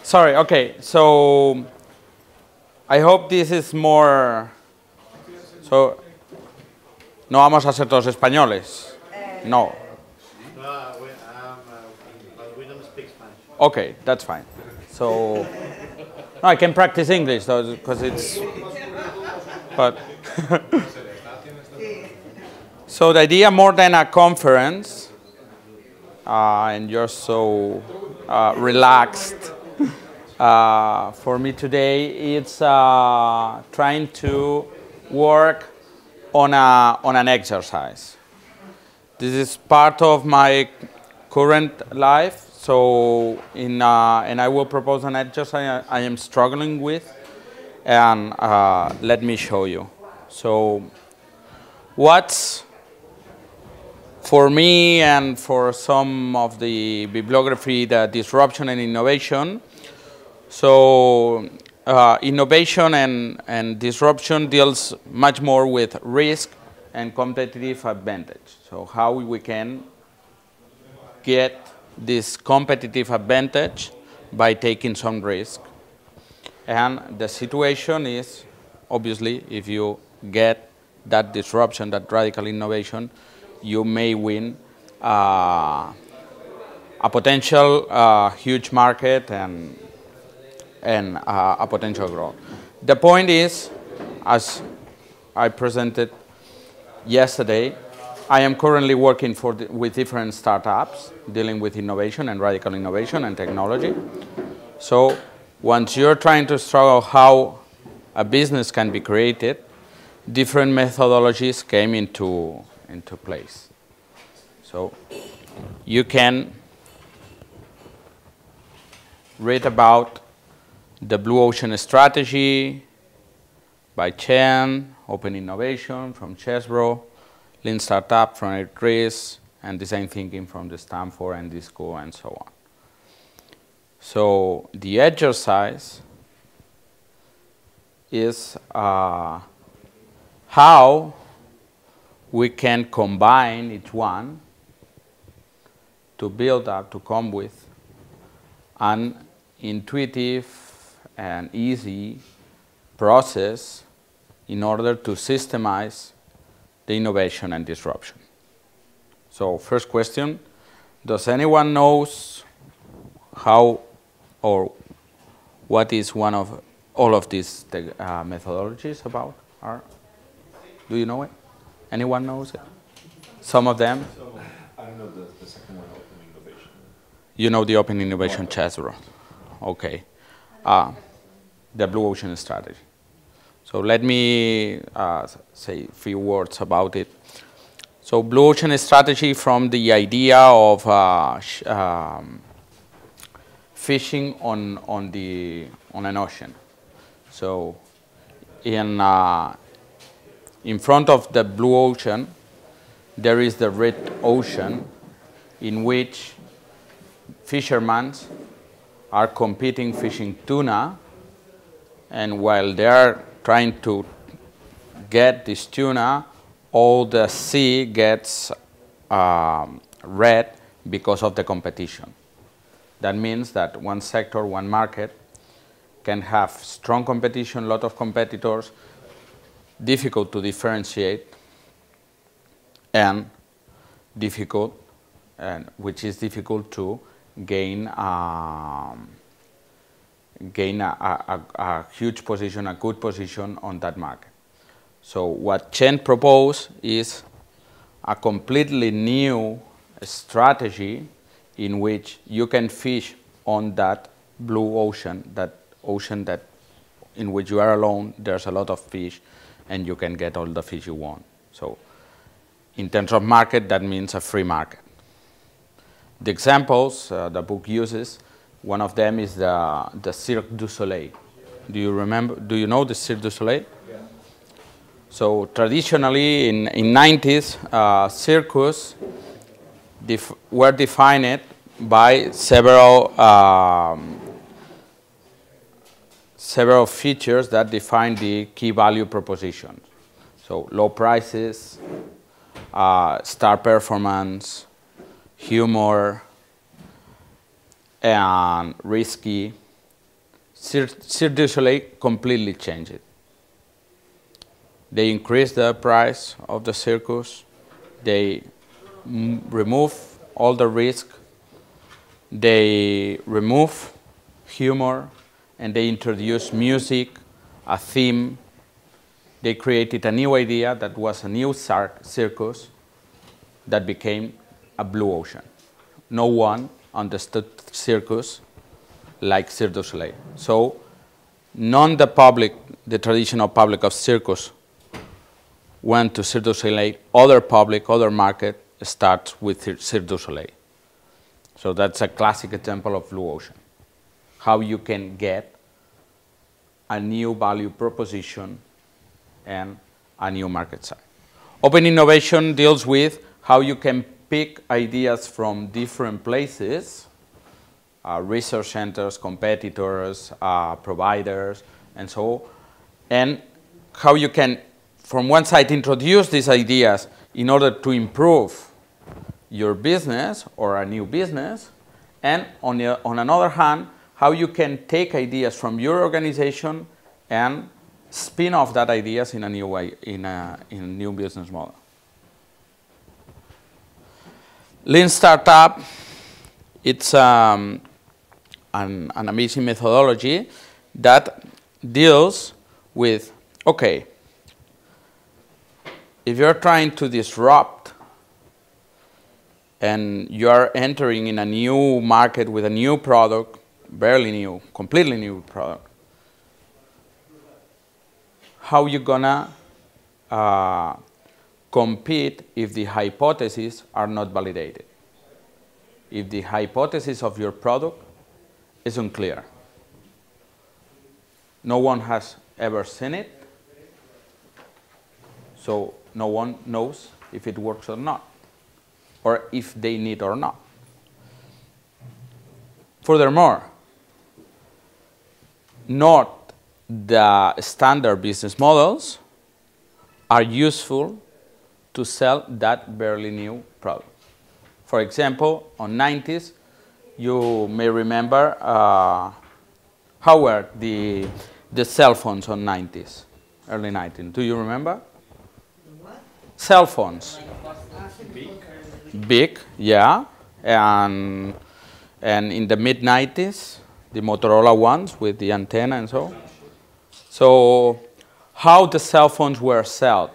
Sorry, okay, so I hope this is more. So, no vamos a ser todos españoles. No. But we don't speak Spanish. Okay, that's fine. So, no, I can practice English though, because it's. But. So the idea, more than a conference, and you're so relaxed. For me today, it's trying to work on an exercise. This is part of my current life. So, and I will propose an exercise I am struggling with, and let me show you. So, what's for me and for some of the bibliography, the disruption and innovation. So innovation and disruption deals much more with risk and competitive advantage. So how we can get this competitive advantage by taking some risk. And the situation is, obviously, if you get that disruption, that radical innovation, you may win a potential huge market and a potential growth. The point is, as I presented yesterday, I am currently working with different startups dealing with innovation and radical innovation and technology. So once you're trying to struggle how a business can be created, different methodologies came into place. So you can read about the Blue Ocean Strategy by Chen, Open Innovation from Chesbro, Lean Startup from Eric Ries, and Design Thinking from the Stanford and Disco and so on. So the exercise is how we can combine each one to build up, to come with an intuitive and easy process in order to systemize the innovation and disruption. So first question, does anyone knows how or what is one of all of these methodologies about are? Do you know it? Anyone knows it? Some of them? So, I don't know the second one, Open Innovation. You know the Open Innovation Chesbro. Okay. The Blue Ocean Strategy. So let me say a few words about it. So Blue Ocean Strategy from the idea of fishing on an ocean. So in front of the blue ocean, there is the red ocean, in which fishermen are competing fishing tuna, and while they are trying to get this tuna, all the sea gets red because of the competition. That means that one sector, one market, can have strong competition, a lot of competitors, difficult to differentiate, and which is difficult to gain a huge position, a good position on that market. So what Chen proposed is a completely new strategy in which you can fish on that blue ocean, that in which you are alone, there's a lot of fish, and you can get all the fish you want. So in terms of market, that means a free market. The examples the book uses, one of them is the Cirque du Soleil. Do you know the Cirque du Soleil? Yeah. So traditionally in 90s, circus were defined by several features that define the key value proposition. So low prices, star performance, humor, and risky. Cirque du Soleil completely changed it. They increased the price of the circus. They remove all the risk. They remove humor, and they introduce music, a theme. They created a new idea that was a new circus that became a blue ocean. No one understood circus like Cirque du Soleil. So none the public, the traditional public of circus, went to Cirque du Soleil. Other public, other market starts with Cirque du Soleil. So that's a classic example of blue ocean. How you can get a new value proposition and a new market size. Open innovation deals with how you can pick ideas from different places, research centers, competitors, providers, and so, and how you can, from one side, introduce these ideas in order to improve your business or a new business, and on another hand, how you can take ideas from your organization and spin off that ideas in a new way, in a new business model. Lean Startup, it's an amazing methodology that deals with, okay, if you're trying to disrupt and you're entering in a new market with a new product, barely new, completely new product, how you gonna compete if the hypotheses are not validated? If the hypothesis of your product is unclear. No one has ever seen it, so no one knows if it works or not, or if they need or not. Furthermore, not the standard business models are useful to sell that barely new product. For example, on 90s, you may remember how were the cell phones on 90s, early 90s. Do you remember? What? Cell phones. Big, yeah. And in the mid-90s, the Motorola ones with the antenna and so. So how the cell phones were sold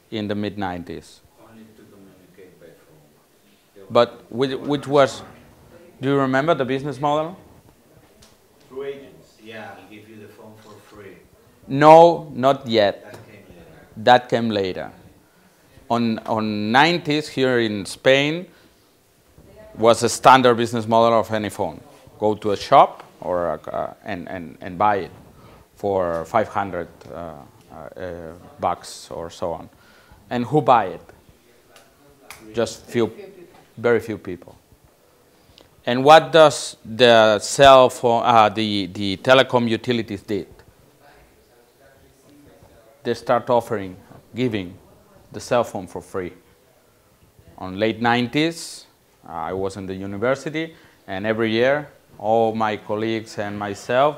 in the mid-90s? Only to communicate by phone. But which was, do you remember the business model? Through agents. Yeah, I'll give you the phone for free. No, not yet. That came later. That came later. On 90s here in Spain was a standard business model of any phone. Go to a shop or and buy it for 500 bucks or so on. And who buy it? Just very few people. And what does the cell phone, the telecom utilities did? They start offering, giving the cell phone for free. On late 90s, I was in the university, and every year, all my colleagues and myself,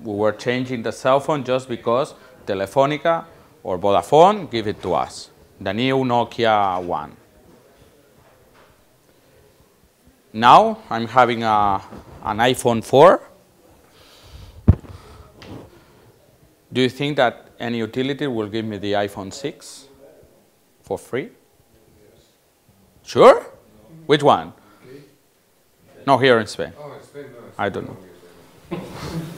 we were changing the cell phone just because Telefonica or Vodafone give it to us, the new Nokia one. Now I'm having an iPhone 4. Do you think that any utility will give me the iPhone 6 for free? Sure? Which one? No, here in Spain. Oh, in Spain, no. I don't know.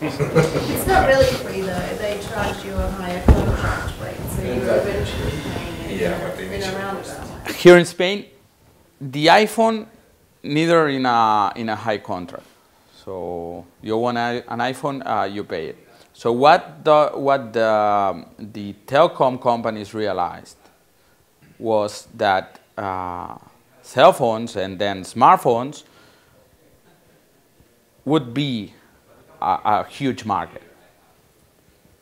It's not really free though. They charge you a higher contract rate, so you're eventually paying it in a roundabout. Here in Spain, the iPhone neither in a high contract. So you want an iPhone, you pay it. So what the telecom companies realized was that cell phones and then smartphones would be a huge market.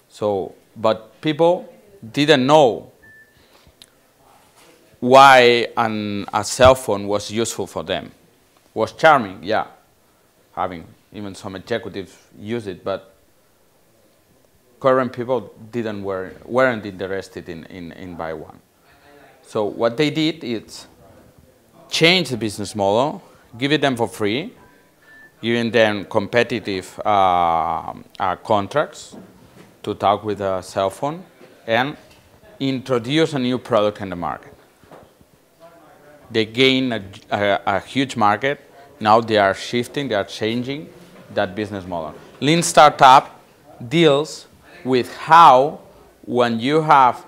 So, but people didn't know why a cell phone was useful for them. was charming, yeah. Having even some executives use it, but current people weren't interested in buy one. So what they did is change the business model, give it them for free, giving them competitive contracts to talk with a cell phone, and introduce a new product in the market. They gain a huge market. Now they are shifting, they are changing that business model. Lean Startup deals with how, when you have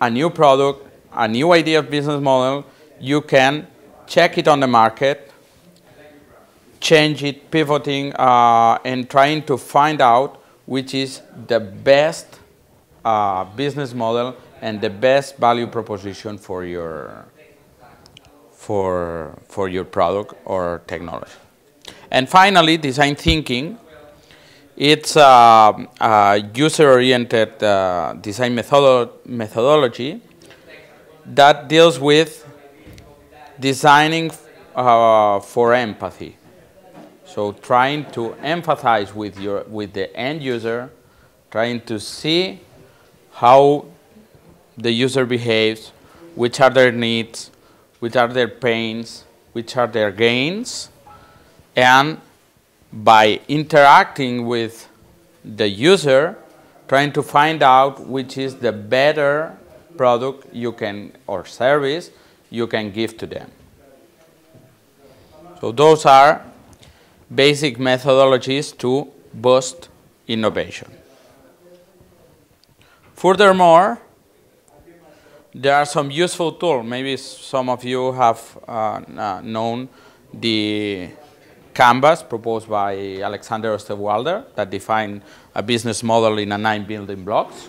a new product, a new idea of business model, you can check it on the market, change it, pivoting, and trying to find out which is the best business model and the best value proposition for your product or technology. And finally, design thinking. It's a user-oriented design methodology that deals with designing for empathy. So trying to empathize with the end user, trying to see how the user behaves, which are their needs, which are their pains, which are their gains, and by interacting with the user, trying to find out which is the better product you can, or service you can give to them. So those are basic methodologies to boost innovation. Furthermore, there are some useful tools. Maybe some of you have known the Canvas proposed by Alexander Osterwalder that define a business model in 9 building blocks,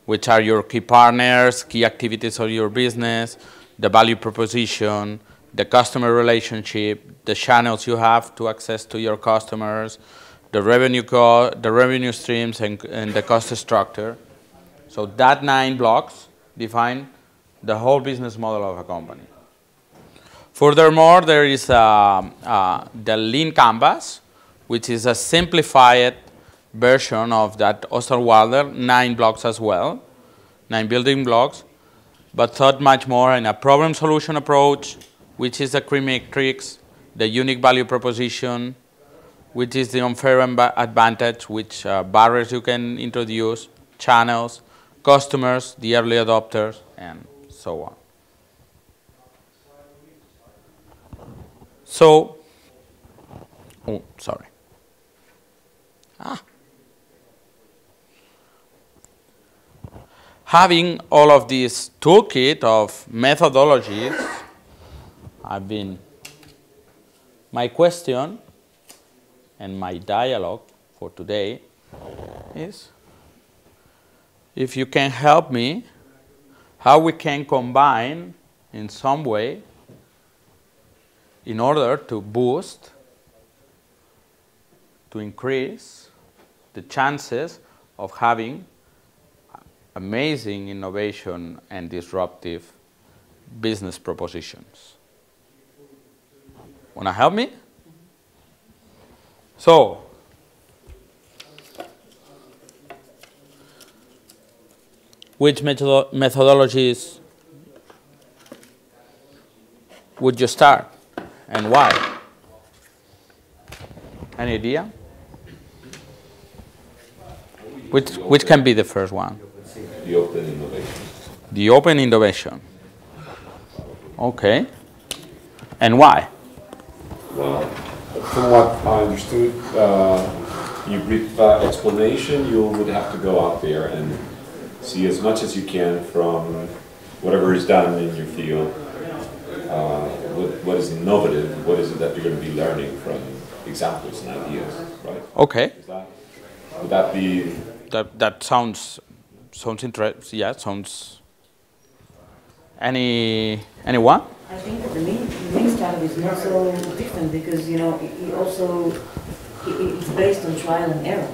which are your key partners, key activities of your business, the value proposition, the customer relationship, the channels you have to access to your customers, the revenue streams, and the cost structure. So that 9 blocks define the whole business model of a company. Furthermore, there is the Lean Canvas, which is a simplified version of that Osterwalder, 9 blocks as well, 9 building blocks, but thought much more in a problem-solution approach, which is the key matrix, the unique value proposition, which is the unfair advantage, which barriers you can introduce, channels, customers, the early adopters, and so on. So, having all of this toolkit of methodologies, my question and my dialogue for today is if you can help me how we can combine in some way in order to boost, to increase the chances of having amazing innovation and disruptive business propositions. Want to help me? So, which methodologies would you start and why? Any idea? Which can be the first one? The open innovation. The open innovation. Okay. And why? Well, from what I understood, in your brief explanation, you would have to go out there and see as much as you can from whatever is done in your field. What is innovative? What is it that you're going to be learning from examples and ideas, right? Okay. Would that be? That sounds interesting. Yeah, sounds. Anyone? I think that the lean startup is not so different because it's based on trial and error,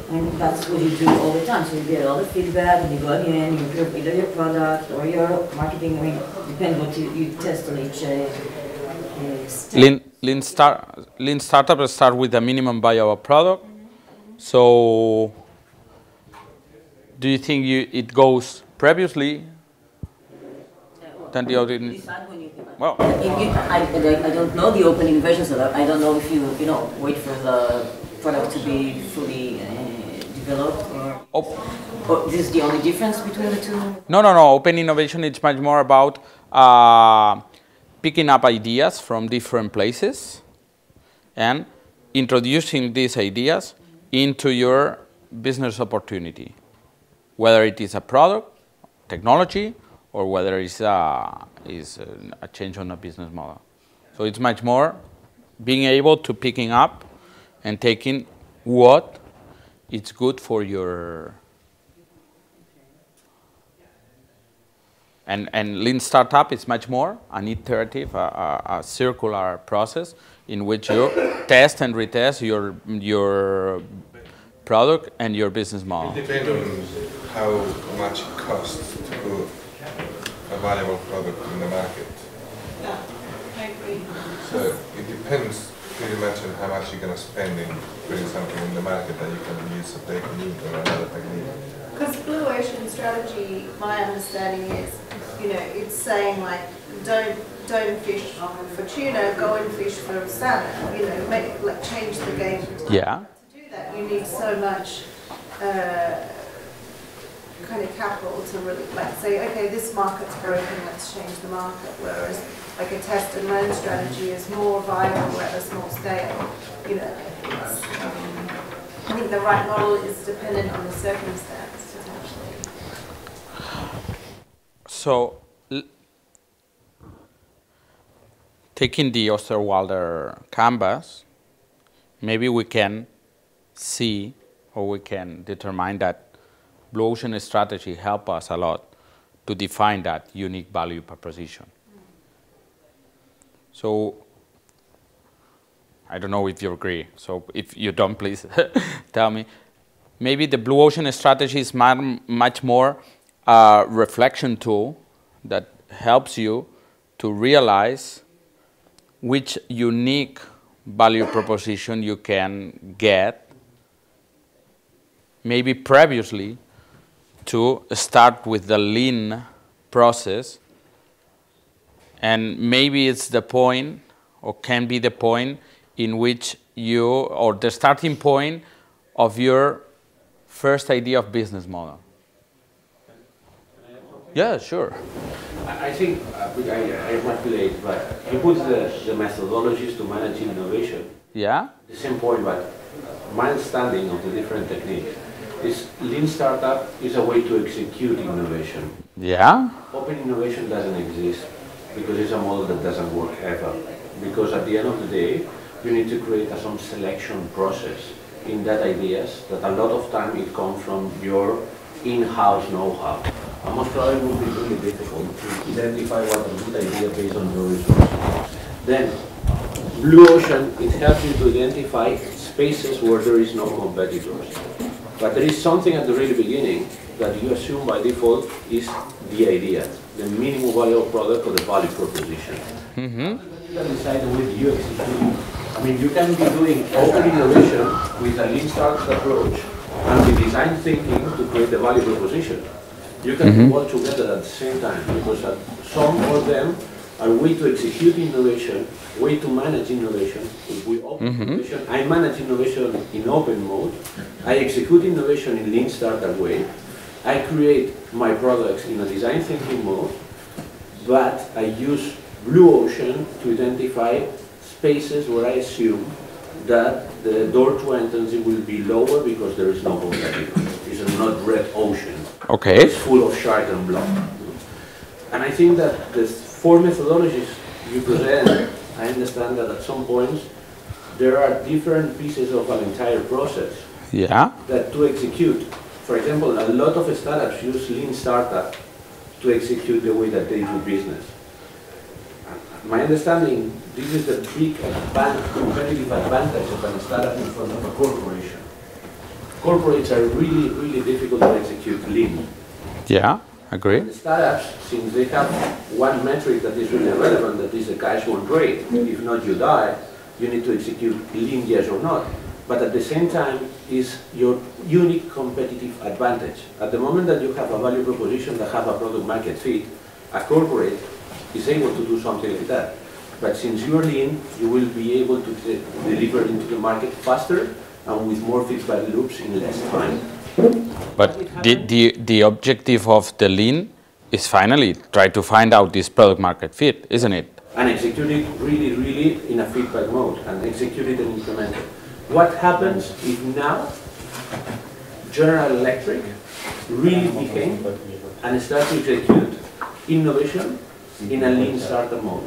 and that's what you do all the time. So you get all the feedback, and you go in, you improve either your product or your marketing. I mean, depends what you test on each step. lean startups start with a minimum viable product. So, do you think it goes previously than the other? Well, I don't know the opening version, so I don't know if you wait for the product to be fully developed, or this is the only difference between the two? No. Open innovation, it's much more about picking up ideas from different places and introducing these ideas into your business opportunity, whether it is a product, technology, or whether it's a change on a business model. So it's much more being able to picking up and taking what it's good for your. And lean startup is much more an iterative, a circular process in which you test and retest your product and your business model. It depends on how much it costs to put a valuable product in the market. Yeah, I agree. So it depends pretty much on how much you're going to spend in putting something in the market that you can use a technique or another technique. Because Blue Ocean strategy, my understanding is, it's saying like, don't fish for tuna, go and fish for salmon. Change the game. Yeah. To do that, you need so much kind of capital to really say, okay, this market's broken, let's change the market. Whereas like a test and learn strategy is more viable at a small scale. I think the right model is dependent on the circumstance, potentially. So, taking the Osterwalder canvas, maybe we can see or we can determine that Blue Ocean strategy help us a lot to define that unique value proposition. So, I don't know if you agree. So if you don't, please tell me. Maybe the Blue Ocean strategy is much more a reflection tool that helps you to realize which unique value proposition you can get, maybe previously, to start with the lean process. And maybe it's the point, or can be the point, in which you, or the starting point of your first idea of business model. Yeah, sure. I think I manipulate, but you put the methodologies to manage innovation. Yeah. The same point, but my understanding of the different techniques is lean startup is a way to execute innovation. Yeah. Open innovation doesn't exist because it's a model that doesn't work ever. Because at the end of the day, you need to create some selection process in that ideas that a lot of time it comes from your in-house know-how. And most probably it will be really difficult to identify what a good idea based on your resources. Then, Blue Ocean, it helps you to identify spaces where there is no competitors. But there is something at the very beginning that you assume by default is the idea, the minimum valuable product or the value proposition. You can decide with you execute. I mean, you can be doing open innovation with a lean startup approach and with design thinking to create the value proposition. You can do all together at the same time because some of them are way to execute innovation, way to manage innovation. If we open innovation, I manage innovation in open mode. I execute innovation in lean startup way. I create my products in a design thinking mode, but I use Blue Ocean to identify spaces where I assume that the door to entrance will be lower because there is no competitor. It's not red ocean. Okay. It's full of shark and blood. And I think that the four methodologies you present, I understand that at some points there are different pieces of an entire process. Yeah. That to execute. For example, a lot of startups use lean startup to execute the way that they do business. My understanding, this is the big competitive advantage of a startup in front of a corporation. Corporates are really, really difficult to execute lean. Yeah, agree. And startups, since they have one metric that is really relevant, that is the cash burn rate, if not you die, you need to execute lean, yes or not. But at the same time, is your unique competitive advantage. At the moment that you have a value proposition that have a product market fit, a corporate is able to do something like that. But since you are lean, you will be able to deliver into the market faster and with more feedback loops in less time. But the objective of the lean is finally try to find out this product market fit, isn't it? And execute it really, really in a feedback mode and execute it and implement it. What happens if now General Electric really became and start to execute innovation in a lean startup mode?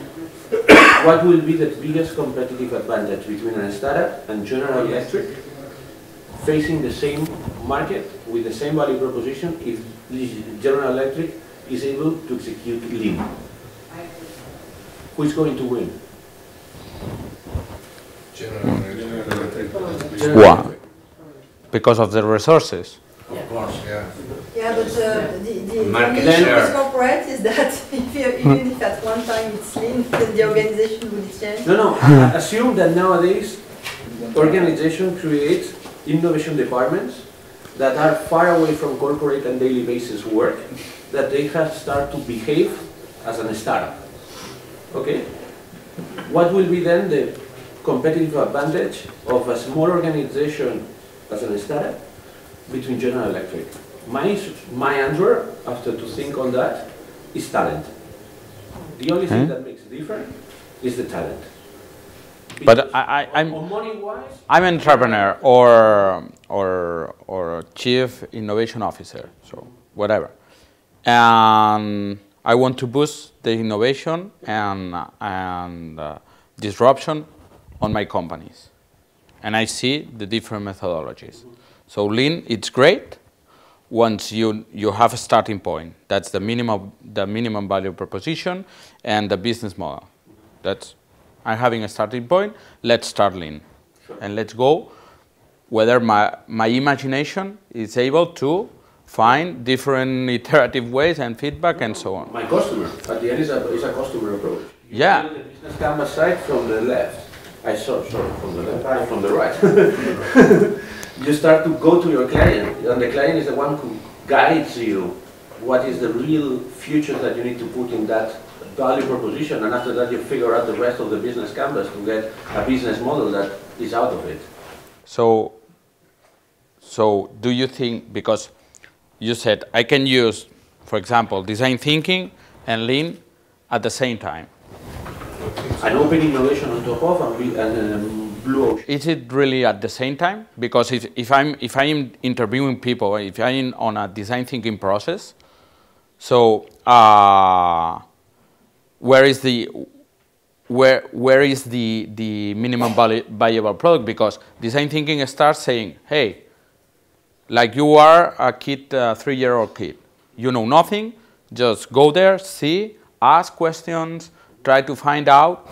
What will be the biggest competitive advantage between a startup and General Electric facing the same market with the same value proposition if General Electric is able to execute lean? Who is going to win? Why? Because of the resources. Of course, yeah. Yeah, but the Market issue share. with corporate is that even if at one time it's lean, then the organization will change. No, assume that nowadays organization creates innovation departments that are far away from corporate and daily basis work, that they have start to behave as a startup. Okay? What will be then the competitive advantage of a small organization as a startup between General Electric? My answer, after to think on that, is talent. The only thing that makes it different is the talent. But I'm money-wise, an entrepreneur or chief innovation officer, so whatever, and I want to boost the innovation and disruption on my companies, and I see the different methodologies. So lean, it's great once you have a starting point. That's the minimum value proposition and the business model. That's I'm having a starting point. Let's start lean, and let's go. Whether my imagination is able to find different iterative ways and feedback and so on. my customer, at the end, is a customer approach. You Yeah. build the business canvas side from the left. Sorry, from the left, from the right. You start to go to your client, and the client is the one who guides you what is the real future that you need to put in that value proposition, and after that you figure out the rest of the business canvas to get a business model that is out of it. So do you think, because you said I can use, for example, design thinking and lean at the same time. An open innovation on top of and blue ocean. Is it really at the same time? Because if I'm interviewing people, if I'm on a design thinking process, so where is the minimum viable product? Because design thinking starts saying, hey, like you are a kid, 3-year-old kid, you know nothing, just go there, see, ask questions, try to find out.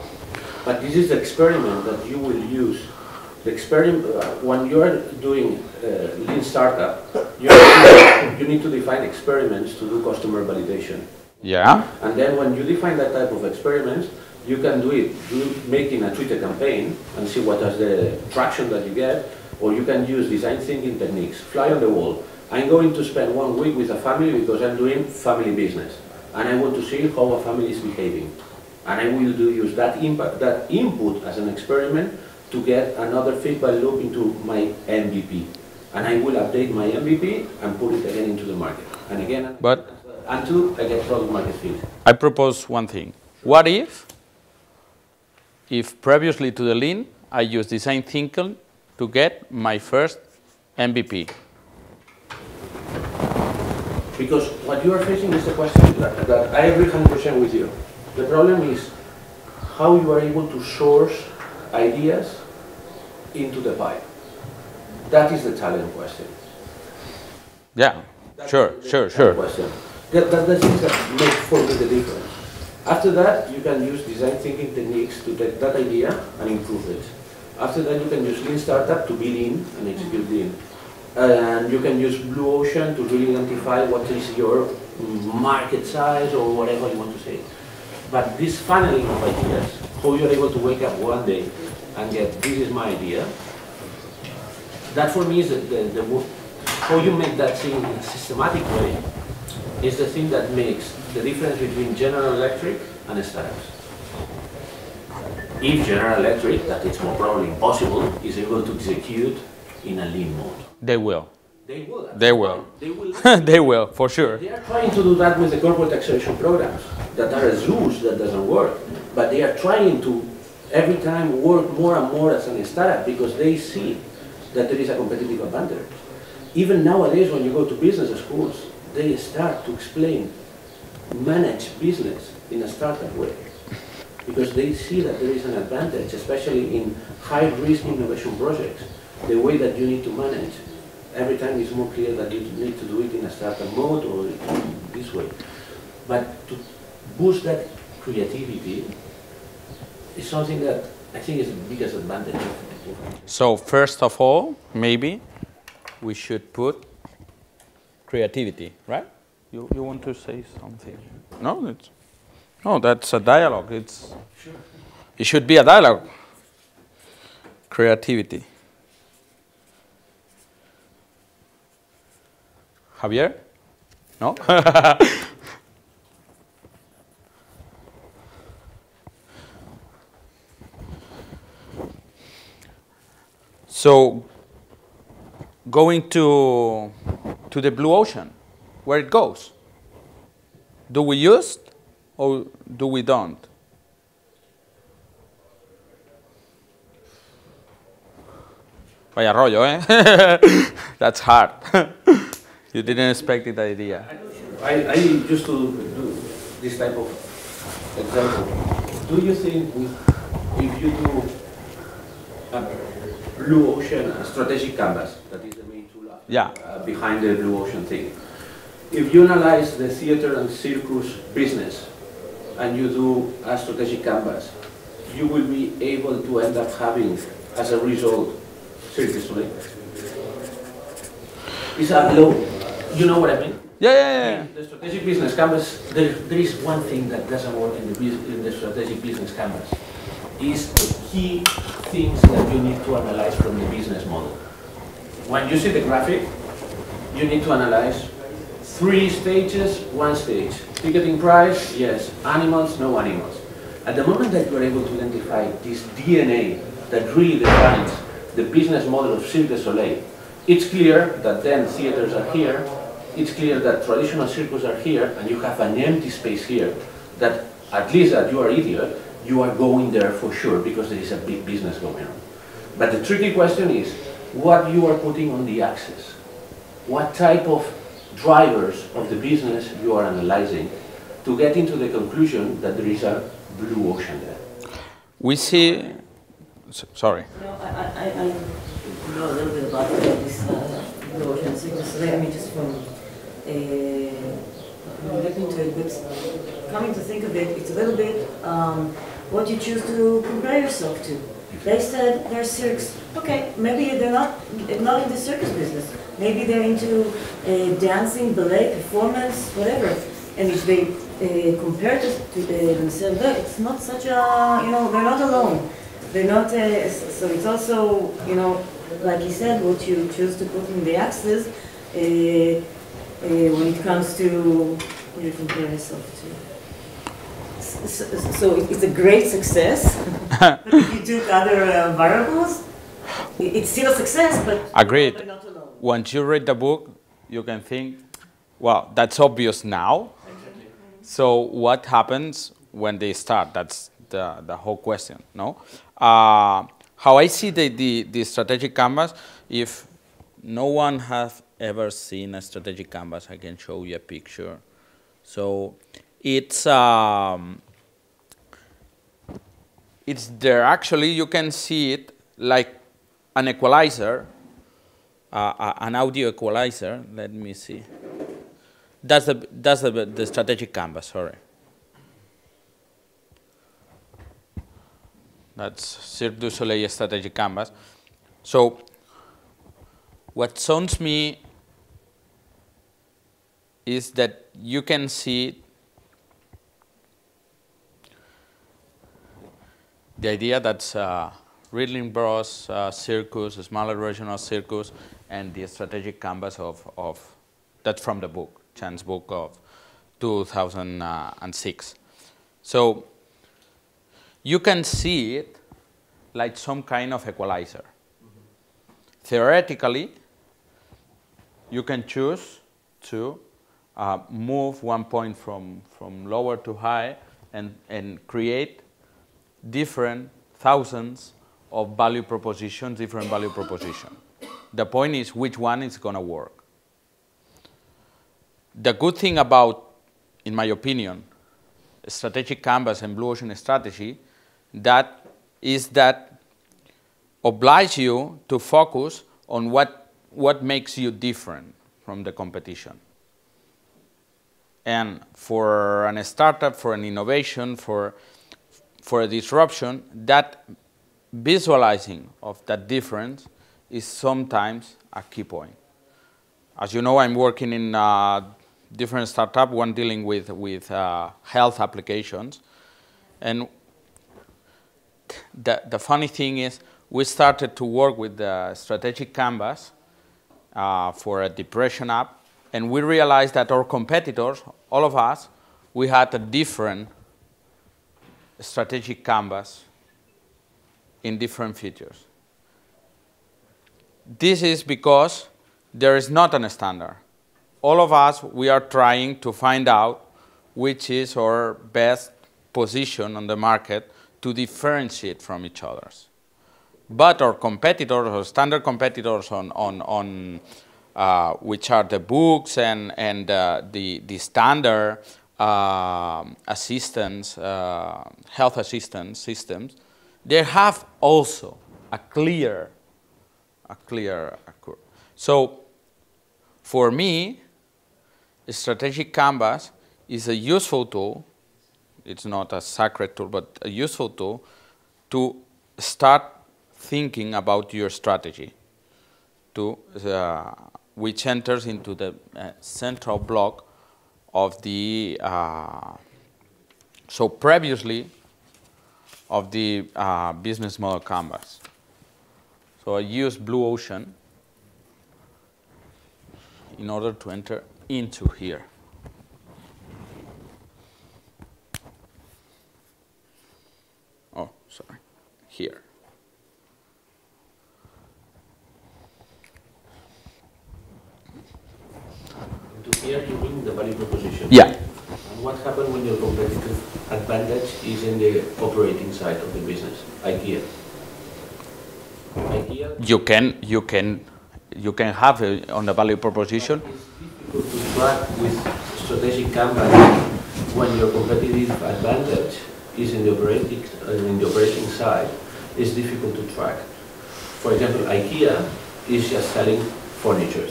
But this is the experiment that you will use. The experiment, when you are doing lean startup, you need to define experiments to do customer validation. Yeah. And then when you define that type of experiments, you can do it making a Twitter campaign and see what is the traction that you get, or you can use design thinking techniques, fly on the wall. I'm going to spend 1 week with a family because I'm doing family business, and I want to see how a family is behaving. And I will use that input as an experiment to get another feedback loop into my MVP. And I will update my MVP and put it again into the market. And again, until I get product market fit. I propose one thing. What if previously to the lean, I use design thinking to get my first MVP? Because what you are facing is a question that I agree 100% with you. The problem is how you are able to source ideas into the pipe. That is the talent question. Yeah, sure. Question. That's the things that make for me the difference. After that, you can use design thinking techniques to take that idea and improve it. After that, you can use lean startup to be lean and execute lean. And you can use blue ocean to really identify what is your market size or whatever you want to say. But this funneling of ideas, how you're able to wake up one day and get, this is my idea. That for me is how you make that thing in a systematic way is the thing that makes the difference between General Electric and startups. If General Electric, that it's more probably impossible, is able to execute in a lean mode. They will. They will. They will. They will. They will, for sure. They are trying to do that with the corporate acceleration programs that are as loose that doesn't work. But they are trying to every time work more and more as a startup because they see that there is a competitive advantage. Even nowadays when you go to business schools, they start to explain, manage business in a startup way. Because they see that there is an advantage, especially in high-risk innovation projects. The way that you need to manage, every time it's more clear that you need to do it in a startup mode or this way. But to boost that creativity is something that I think is the biggest advantage. So first of all, maybe we should put creativity, right? You want to say something? No, that's a dialogue. It should be a dialogue. Creativity. Javier? No? So, going to the blue ocean, where it goes. Do we use it or do we don't? Vaya rollo, eh? That's hard. You didn't expect the idea. I used to do this type of example. Do you think if you do a blue ocean strategic canvas, that is the main tool behind the blue ocean thing, if you analyze the theater and circus business and you do a strategic canvas, you will be able to end up having, as a result, Cirque du It's a low. You know what I mean? Yeah. The strategic business canvas, there is one thing that doesn't work in the strategic business canvas. Is the key things that you need to analyze from the business model. When you see the graphic, you need to analyze 3 stages, 1 stage. Ticketing price, yes. Animals, no animals. At the moment that you are able to identify this DNA that really defines the business model of Cirque du Soleil, it's clear that then theaters are here, it's clear that traditional circus are here, and you have an empty space here that, at least that you are idiot, you are going there for sure because there is a big business going on. But the tricky question is what you are putting on the axis. What type of drivers of the business you are analyzing to get into the conclusion that there is a blue ocean there. We see, sorry. No, I know a little bit about this blue ocean sickness. I mean, just from looking to it, but coming to think of it, it's a little bit what you choose to compare yourself to. They said they're circus. Okay, maybe they're not in the circus business. Maybe they're into dancing, ballet, performance, whatever. And if they compare to themselves, it's not such a, they're not alone. They're not, so it's also, like you said, what you choose to put in the axis when it comes to what you compare yourself to. So it's a great success. But if you took other variables, it's still a success, but agreed. They're not alone. Once you read the book, you can think, well, that's obvious now. Exactly. So what happens when they start? That's the whole question, no? How I see the strategic canvas, if no one has ever seen a strategic canvas, I can show you a picture. So it's there. Actually, you can see it like an equalizer, an audio equalizer. Let me see. That's the strategic canvas. Sorry. That's Cirque du Soleil strategic canvas. So what sounds me is that you can see the idea that's Riddling Bros circus, a smaller regional circus, and the strategic canvas of that's from the book, Chan's book of 2006. So you can see it like some kind of equalizer. Theoretically, you can choose to move one point from lower to high and create different thousands of value propositions, different value propositions. The point is which one is going to work. The good thing about, in my opinion, strategic canvas and blue ocean strategy, that is that oblige you to focus on what makes you different from the competition. And for a startup, for an innovation, for a disruption, that visualizing of that difference is sometimes a key point. As you know, I'm working in different startups, one dealing with health applications. And the funny thing is, we started to work with the strategic canvas for a depression app, and we realized that our competitors, all of us, we had a different strategic canvas in different features. This is because there is not a standard. All of us, we are trying to find out which is our best position on the market to differentiate from each other. But our competitors, our standard competitors on which are the books and the standard assistance, health assistance systems, they have also a clear curve. So for me, a strategic canvas is a useful tool. It's not a sacred tool, but a useful tool to start thinking about your strategy, which enters into the central block of the, so previously, of the business model canvas. So I use Blue Ocean in order to enter into here. Oh, sorry, here. To here you bring the value proposition. Yeah. And what happens when your competitive advantage is in the operating side of the business? IKEA. You can have it on the value proposition. It's difficult to track with strategic canvas when your competitive advantage is in the operating side. It's difficult to track. For example, IKEA is just selling furniture.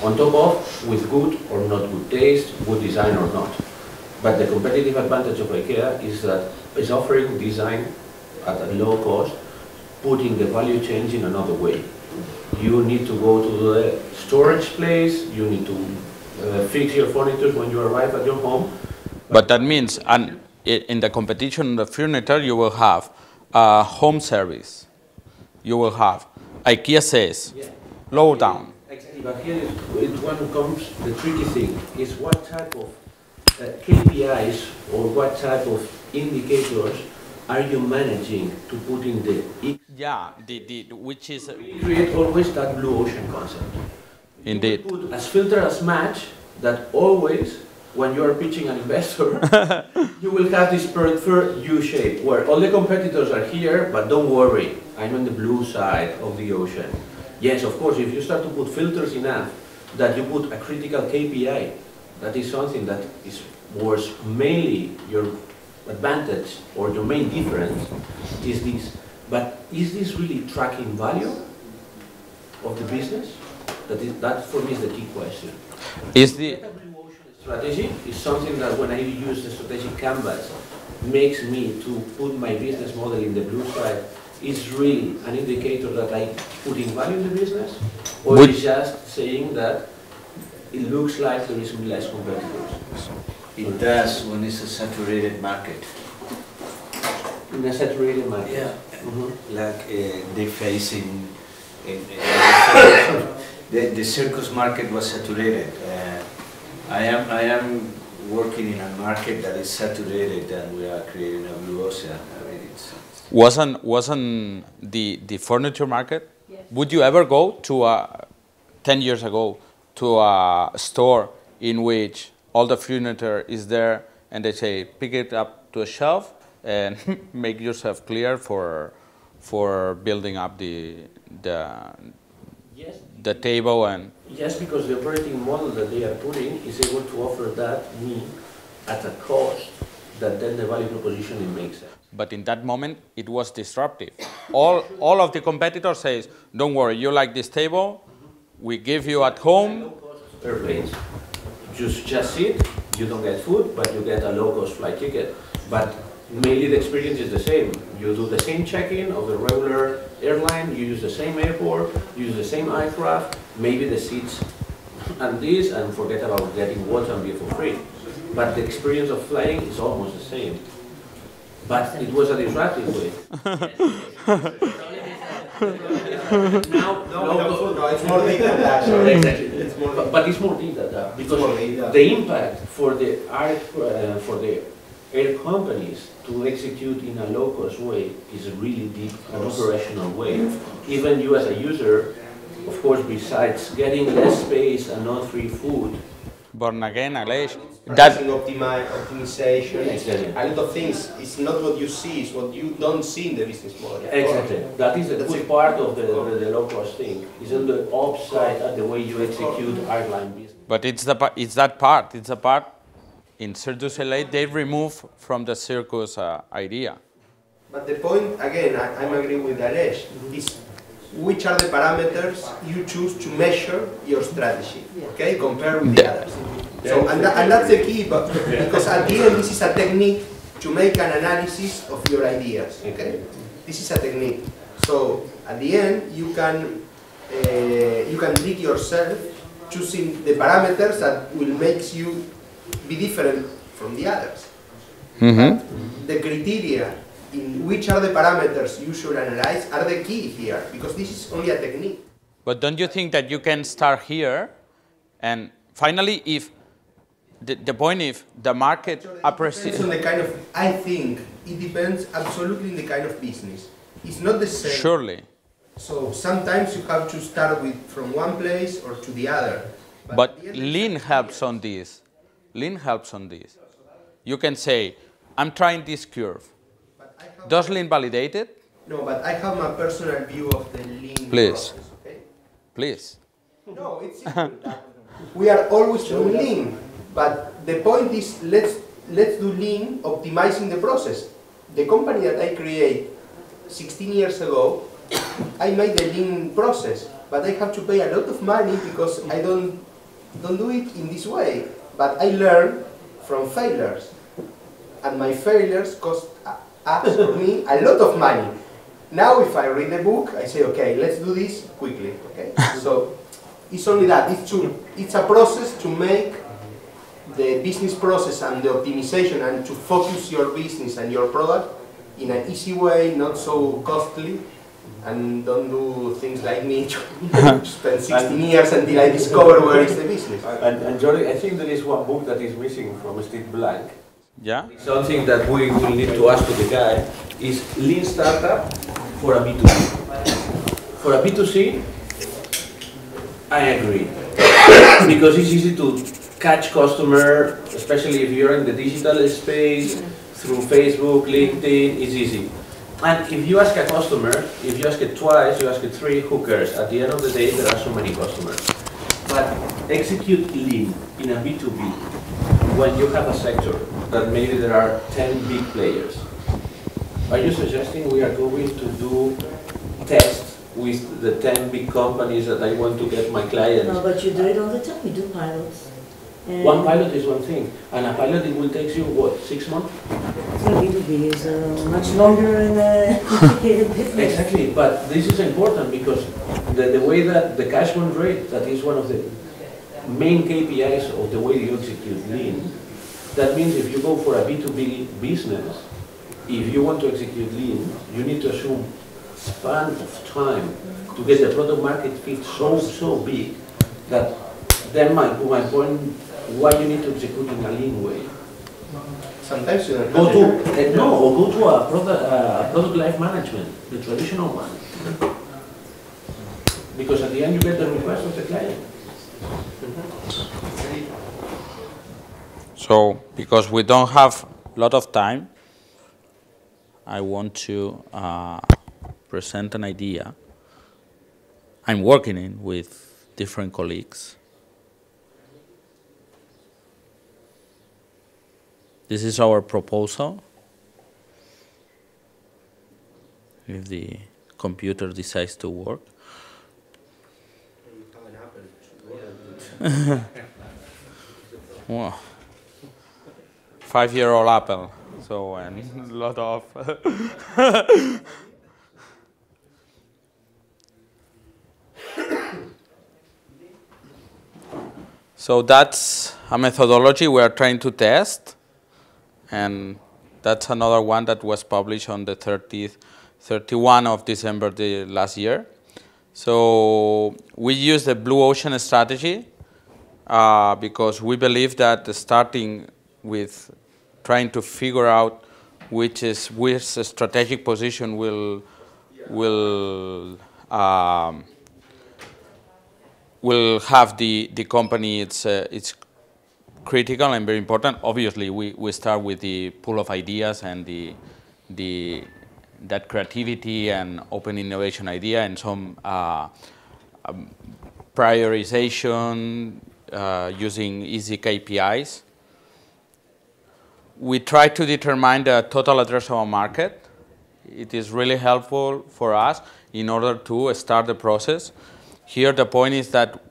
On top of, with good or not good taste, good design or not. But the competitive advantage of IKEA is that it's offering design at a low cost, putting the value chain in another way. You need to go to the storage place, you need to fix your furniture when you arrive at your home. But that means, in the competition in the furniture, you will have home service. You will have IKEA says, low down. Exactly, but here is one comes the tricky thing, is what type of KPIs or what type of indicators are you managing to put in the X? Yeah, which is... We create always that blue ocean concept. Indeed. You put as filter as match that always, when you are pitching an investor, you will have this preferred U shape, where all the competitors are here, but don't worry, I'm on the blue side of the ocean. Yes, of course, if you start to put filters enough, that you put a critical KPI, that is something that is was mainly your advantage or your main difference is this. But is this really tracking value of the business? That for me is the key question. Is the blue ocean strategy is something that when I use the strategic canvas makes me to put my business model in the blue side is really an indicator that I put in value in the business, or is just saying that it looks like there is less competitors? It does when it's a saturated market. In a saturated market. Yeah, like they face in the circus market was saturated. I am working in a market that is saturated, and we are creating a blue ocean. I mean, Wasn't the furniture market? Yes. Would you ever go to 10 years ago to a store in which all the furniture is there and they say pick it up to a shelf and make yourself clear for building up Yes. the table and Yes, because the operating model that they are putting is able to offer that me at a cost that then the value proposition it makes sense. but in that moment it was disruptive. All of the competitors says, don't worry, you like this table, we give you at home. Airplanes. Just sit, you don't get food, but you get a low-cost flight ticket. But mainly the experience is the same. You do the same check-in of the regular airline, you use the same airport, you use the same aircraft, maybe the seats and this, and forget about getting water and beer for free. But the experience of flying is almost the same. But it was a disruptive way. No, it's more deep than that. Exactly. It's more But it's more deep than that, because more deep, yeah. the impact for the air companies to execute in a low-cost way is really deep, an operational way. Even you as a user, of course, besides getting less space and not free food, Born again, Aleix. practicing optimization, Exactly. a lot of things. It's not what you see, it's what you don't see in the business model. exactly, that is the That's good it. part of the low-cost thing. It's on the upside at the way you execute airline business. But it's that part. It's a part in Cirque du Soleil they remove from the circus idea. But the point, again, I'm agreeing with Aleix, is which are the parameters you choose to measure your strategy, okay, compared with the others. So, and that's the key, but because at the end this is a technique to make an analysis of your ideas, okay? This is a technique. So at the end you can trick yourself choosing the parameters that will make you be different from the others. The criteria in which are the parameters you should analyze are the key here, because this is only a technique. But don't you think that you can start here and finally if the point if the market Depends appreciates on the kind of, I think it depends absolutely on the kind of business. It's not the same. surely. So sometimes you have to start with from one place or to the other. But at the end, Lean helps on this. Lean helps on this. You can say, I'm trying this curve. but I have Does Lean validate it? No, but I have my personal view of the lean Please. process, okay? Please. No, it's simple. We are always doing lean, but the point is let's do lean optimizing the process. The company that I create 16 years ago, I made the lean process, but I have to pay a lot of money because I don't do it in this way. But I learned from failures, and my failures cost us or me a lot of money. Now if I read the book, I say, okay, let's do this quickly, okay? So it's only that, it's a process to make the business process and the optimization and to focus your business and your product in an easy way, not so costly, and don't do things like me to spend 16 years until I discover where is the business. And Jordi, I think there is one book that is missing from Steve Blank. Yeah? Something that we will need to ask to the guy is Lean Startup for a B2B. For a B2C, I agree. Because it's easy to catch customer, especially if you're in the digital space, through Facebook, LinkedIn, it's easy. And if you ask a customer, if you ask it twice, you ask it three, who cares? At the end of the day, there are so many customers. But execute Lean in a B2B when you have a sector that maybe there are 10 big players. Are you suggesting we are going to do tests with the 10 big companies that I want to get my clients? No, but you do it all the time, you do pilots. And One pilot is one thing, and a pilot it will take you, what, 6 months? B2B is much longer and complicated business. Exactly, but this is important because the way that the cash burn rate, that is one of the main KPIs of the way you execute Lean, that means if you go for a B2B business, if you want to execute lean, you need to assume span of time to get the product market fit so big that then my point, why you need to execute in a lean way. Sometimes you don't Go have to no, or go to a product life management, the traditional one, because at the end you get the request of the client. So, because we don't have a lot of time, I want to present an idea I'm working in with different colleagues. This is our proposal. If the computer decides to work. Wow. 5-year-old Apple, so and a lot of. So that's a methodology we are trying to test, and that's another one that was published on the 31 of December last year. So we use the blue ocean strategy because we believe that starting with trying to figure out which strategic position will have the company. It's critical and very important. Obviously, we start with the pool of ideas and that creativity and open innovation idea and some prioritization using easy KPIs. We try to determine the total addressable market. It is really helpful for us in order to start the process. Here the point is that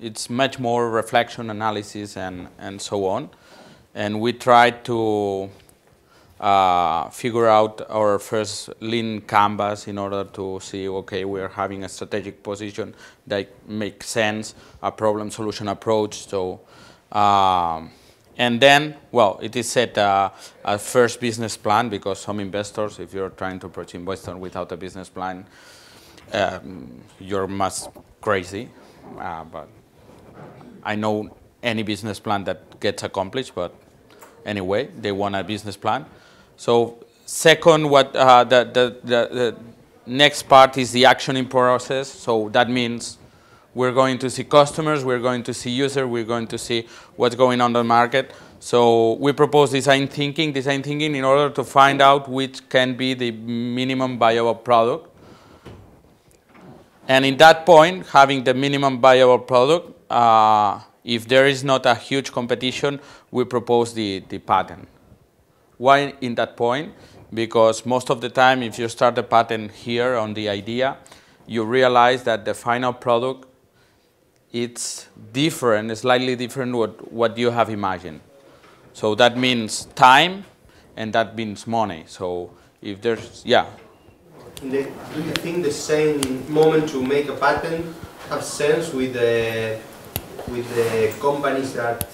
it's much more reflection analysis and so on. And we try to figure out our first lean canvas in order to see, okay, we're having a strategic position that makes sense, a problem solution approach. So, and then, well, it is set a first business plan, because some investors, if you're trying to approach investors without a business plan, you're much crazy. But I know any business plan that gets accomplished, but anyway, they want a business plan. So second, the next part is the actioning process. So that means we're going to see customers, we're going to see users, we're going to see what's going on the market. So we propose design thinking in order to find out which can be the minimum viable product. And in that point, having the minimum viable product, if there is not a huge competition, we propose the patent. Why in that point? Because most of the time, if you start the patent here on the idea, you realize that the final product, it's different, slightly different what you have imagined. So that means time, and that means money. So if there's, yeah. Do you think the same moment to make a patent have sense with the companies that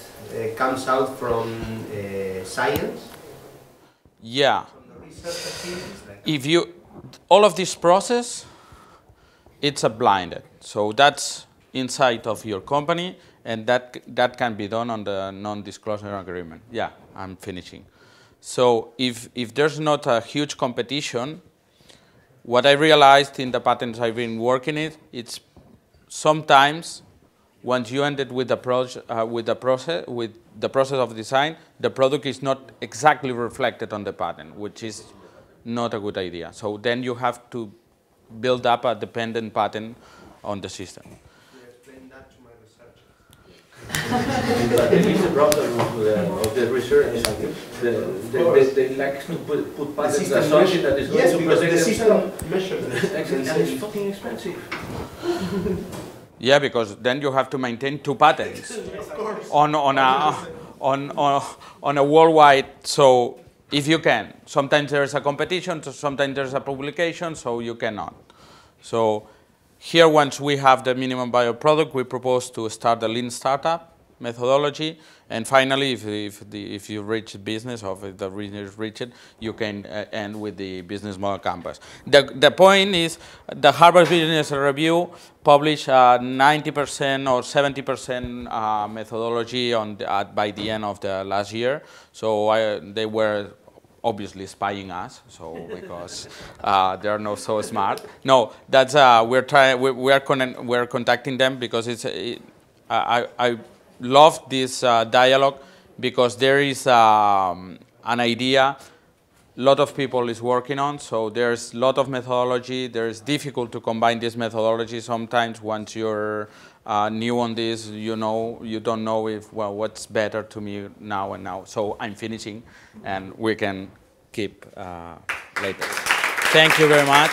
comes out from science? Yeah. If all of this process, it's a blinded. So that's inside of your company, and that can be done on the non-disclosure agreement. Yeah, I'm finishing. So if there's not a huge competition, what I realized in the patents I've been working in, it's sometimes once you ended with the process of design, the product is not exactly reflected on the patent, which is not a good idea. So then you have to build up a dependent patent on the system. You explained that to my researchers. But it is the problem of the research. They like to put patents as something that is going to protect the system measures and it's fucking expensive. Yeah, because then you have to maintain 2 patents on a worldwide. So if you can, sometimes there's a competition, sometimes there's a publication, so you cannot. So here, once we have the minimum viable product, we propose to start a lean startup. methodology. And finally, if you reach business, or if the readers reach it, you can end with the business model canvas. The point is, the Harvard Business Review published 90% or 70% methodology by the end of the last year. So they were obviously spying us, so because they are not so smart. No, that's we're contacting them because I love this dialogue, because there is an idea a lot of people is working on, so there's a lot of methodology. There's difficult to combine this methodology sometimes. Once you're new on this, you don't know what's better to me now and now. So I'm finishing, and we can keep later. Thank you very much.